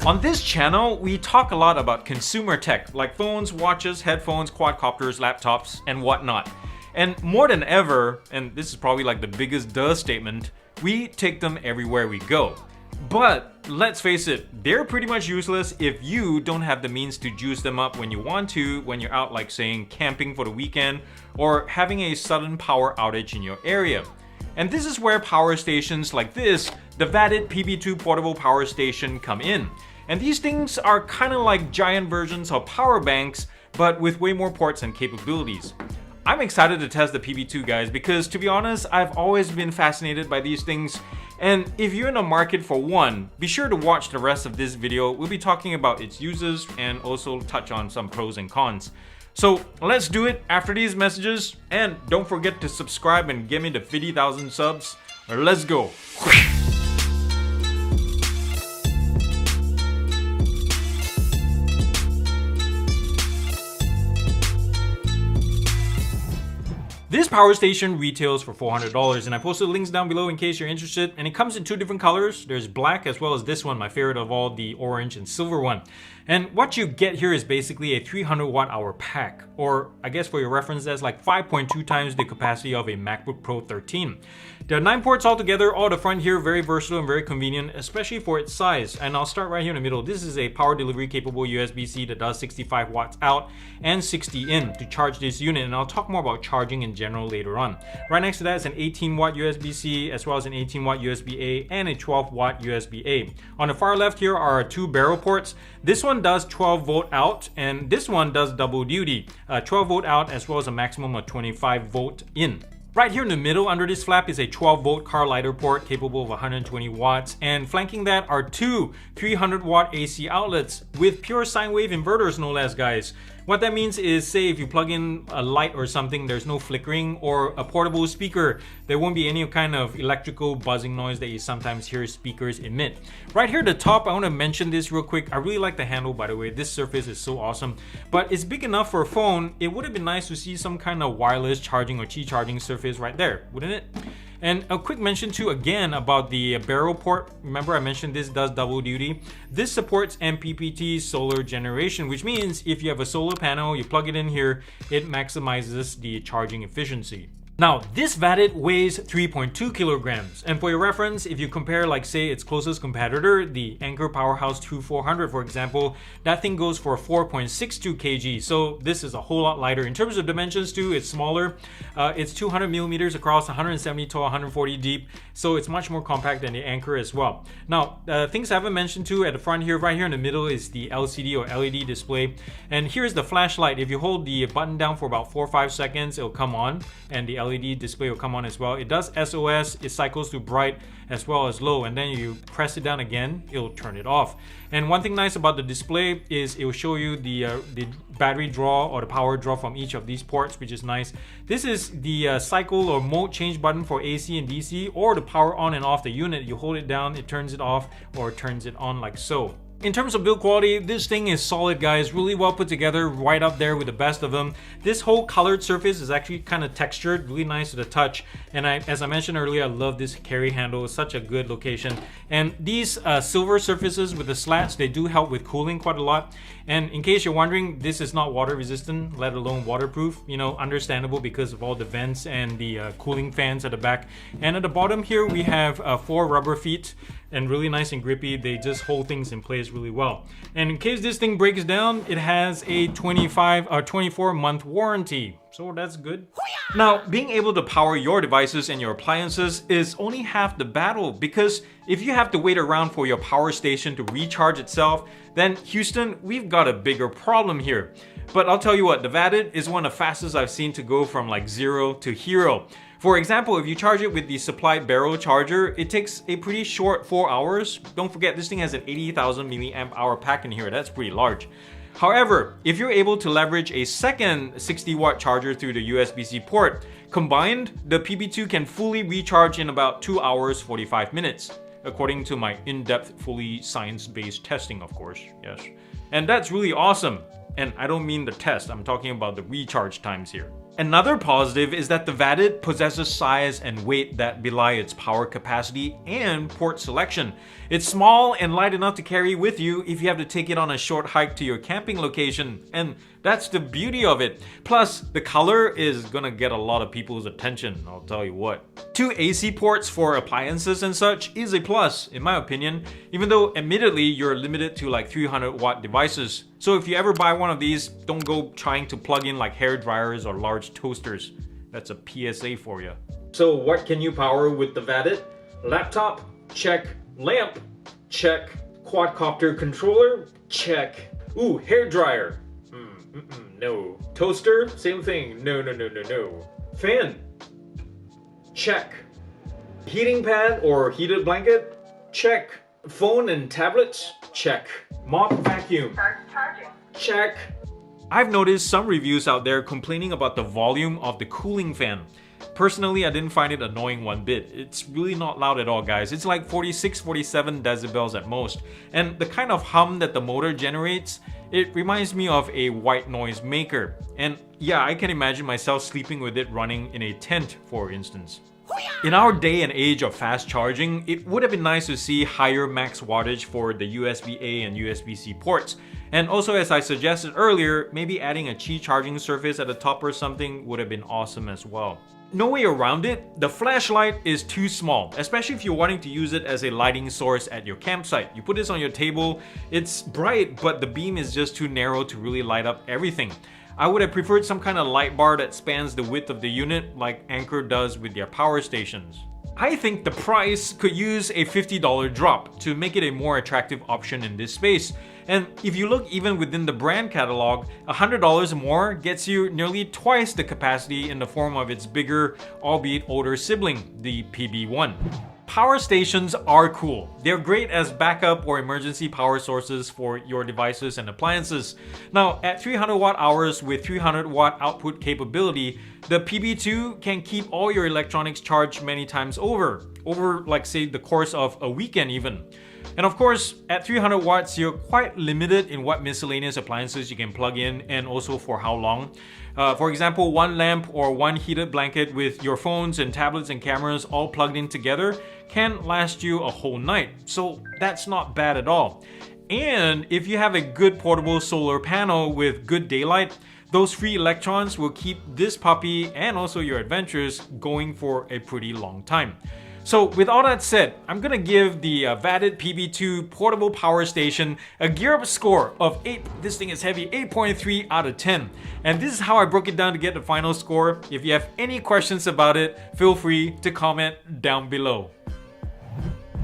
On this channel, we talk a lot about consumer tech, like phones, watches, headphones, quadcopters, laptops, and whatnot. And more than ever, and this is probably like the biggest duh statement, we take them everywhere we go. But let's face it, they're pretty much useless if you don't have the means to juice them up when you want to, when you're out, like saying camping for the weekend or having a sudden power outage in your area. And this is where power stations like this, the Vatid PB2 portable power station, come in. And these things are kind of like giant versions of power banks, but with way more ports and capabilities. I'm excited to test the PB2, guys, because to be honest, I've always been fascinated by these things. And if you're in the market for one, be sure to watch the rest of this video. We'll be talking about its uses and also touch on some pros and cons. So let's do it after these messages, and don't forget to subscribe and get me to 50,000 subs. Let's go. This power station retails for $400, and I posted links down below in case you're interested, and it comes in two different colors. There's black as well as this one, my favorite of all, the orange and silver one. And what you get here is basically a 300 watt hour pack, or I guess for your reference, that's like 5.2 times the capacity of a MacBook Pro 13. There are 9 ports altogether, all the front here, very versatile and very convenient, especially for its size. And I'll start right here in the middle. This is a power delivery capable USB-C that does 65 watts out and 60 in to charge this unit, and I'll talk more about charging in general later on. Right next to that is an 18 watt USB-C as well as an 18 watt USB-A and a 12 watt USB-A. On the far left here are 2 barrel ports. This one does 12 volt out, and this one does double duty, 12 volt out as well as a maximum of 25 volt in. Right here in the middle under this flap is a 12 volt car lighter port capable of 120 watts, and flanking that are 2 300 watt AC outlets with pure sine wave inverters, no less, guys. What that means is, say if you plug in a light or something, there's no flickering, or a portable speaker, there won't be any kind of electrical buzzing noise that you sometimes hear speakers emit. Right here at the top, I want to mention this real quick. I really like the handle, by the way. This surface is so awesome, but it's big enough for a phone. It would have been nice to see some kind of wireless charging or Qi charging surface right there, wouldn't it? And a quick mention too again about the barrel port. Remember I mentioned this does double duty. This supports MPPT solar generation, which means if you have a solar panel, you plug it in here, it maximizes the charging efficiency. Now, this Vatid weighs 3.2 kilograms, and for your reference, if you compare, like say its closest competitor, the Anker Powerhouse 2400 for example, that thing goes for 4.62 kg, so this is a whole lot lighter. In terms of dimensions too, it's smaller. It's 200 millimeters across, 170 tall, 140 deep, so it's much more compact than the Anker as well. Now, things I haven't mentioned too, at the front here, right here in the middle is the LCD or LED display, and here's the flashlight. If you hold the button down for about 4 or 5 seconds, it'll come on, and the LED display will come on as well. It does SOS, it cycles to bright as well as low, and then you press it down again, it'll turn it off. And one thing nice about the display is it will show you the battery draw or the power draw from each of these ports, which is nice. This is the cycle or mode change button for AC and DC, or the power on and off the unit. You hold it down, it turns it off or turns it on like so. In terms of build quality, this thing is solid, guys. Really well put together, right up there with the best of them. This whole colored surface is actually kind of textured, really nice to the touch. And as I mentioned earlier, I love this carry handle. It's such a good location. And these silver surfaces with the slats, they do help with cooling quite a lot. And in case you're wondering, this is not water resistant, let alone waterproof. You know, understandable because of all the vents and the cooling fans at the back. And at the bottom here, we have 4 rubber feet, and really nice and grippy. They just hold things in place really well. And in case this thing breaks down, it has a 24-month warranty. So that's good. Now, being able to power your devices and your appliances is only half the battle, because if you have to wait around for your power station to recharge itself, then Houston, we've got a bigger problem here. But I'll tell you what, the Vatid is one of the fastest I've seen to go from like 0 to hero. For example, if you charge it with the supplied barrel charger, it takes a pretty short 4 hours. Don't forget, this thing has an 80,000 milliamp hour pack in here. That's pretty large. However, if you're able to leverage a second 60 watt charger through the USB-C port, combined, the PB2 can fully recharge in about 2 hours 45 minutes, according to my in-depth, fully science-based testing, of course, yes. And that's really awesome. And I don't mean the test, I'm talking about the recharge times here. Another positive is that the Vatid possesses size and weight that belie its power capacity and port selection. It's small and light enough to carry with you if you have to take it on a short hike to your camping location, and that's the beauty of it. Plus, the color is gonna get a lot of people's attention, I'll tell you what. 2 AC ports for appliances and such is a plus, in my opinion, even though admittedly you're limited to like 300-watt devices. So if you ever buy one of these, don't go trying to plug in like hair dryers or large toasters. That's a PSA for you. So what can you power with the Vatid? Laptop? Check. Lamp? Check. Quadcopter controller? Check. Ooh, hair dryer? No. Toaster? Same thing. No. Fan? Check. Heating pad or heated blanket? Check. Phone and tablets? Check. Mop vacuum? Charging. Check. I've noticed some reviews out there complaining about the volume of the cooling fan. Personally, I didn't find it annoying one bit. It's really not loud at all, guys. It's like 46-47 decibels at most. And the kind of hum that the motor generates, it reminds me of a white noise maker. And yeah, I can imagine myself sleeping with it running in a tent, for instance. In our day and age of fast charging, it would have been nice to see higher max wattage for the USB-A and USB-C ports. And also, as I suggested earlier, maybe adding a Qi charging surface at the top or something would have been awesome as well. No way around it, the flashlight is too small, especially if you're wanting to use it as a lighting source at your campsite. You put this on your table, it's bright, but the beam is just too narrow to really light up everything. I would have preferred some kind of light bar that spans the width of the unit like Anker does with their power stations. I think the price could use a $50 drop to make it a more attractive option in this space. And if you look even within the brand catalog, $100 more gets you nearly twice the capacity in the form of its bigger, albeit older sibling, the PB1. Power stations are cool. They're great as backup or emergency power sources for your devices and appliances. Now, at 300 watt hours with 300 watt output capability, the PB2 can keep all your electronics charged many times over like say the course of a weekend even. And of course, at 300 watts, you're quite limited in what miscellaneous appliances you can plug in and also for how long. For example, one lamp or one heated blanket with your phones and tablets and cameras all plugged in together can last you a whole night. So that's not bad at all. And if you have a good portable solar panel with good daylight, those free electrons will keep this puppy and also your adventures going for a pretty long time. So with all that said, I'm gonna give the Vatid PB2 portable power station a gear up score of 8, this thing is heavy, 8.3 out of 10. And this is how I broke it down to get the final score. If you have any questions about it, feel free to comment down below.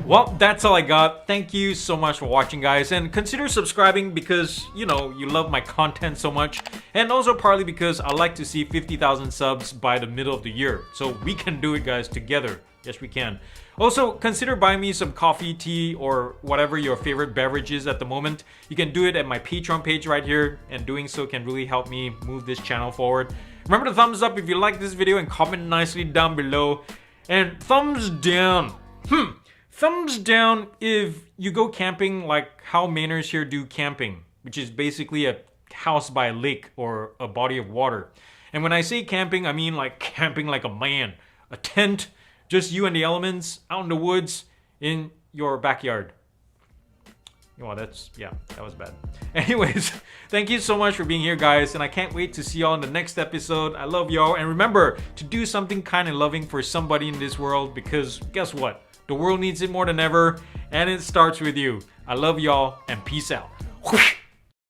Well, that's all I got. Thank you so much for watching, guys, and consider subscribing because, you know, you love my content so much, and also partly because I like to see 50,000 subs by the middle of the year, so we can do it, guys, together. Yes, we can. Also, consider buying me some coffee, tea, or whatever your favorite beverage is at the moment. You can do it at my Patreon page right here, and doing so can really help me move this channel forward. Remember to thumbs up if you like this video and comment nicely down below. And thumbs down. Thumbs down if you go camping like how Mainers here do camping, which is basically a house by a lake or a body of water. And when I say camping, I mean like camping like a man. A tent, just you and the elements, out in the woods, in your backyard. Well, that was bad. Anyways, thank you so much for being here, guys, and I can't wait to see y'all in the next episode. I love y'all, and remember to do something kind and loving for somebody in this world, because guess what? The world needs it more than ever, and it starts with you. I love y'all, and peace out.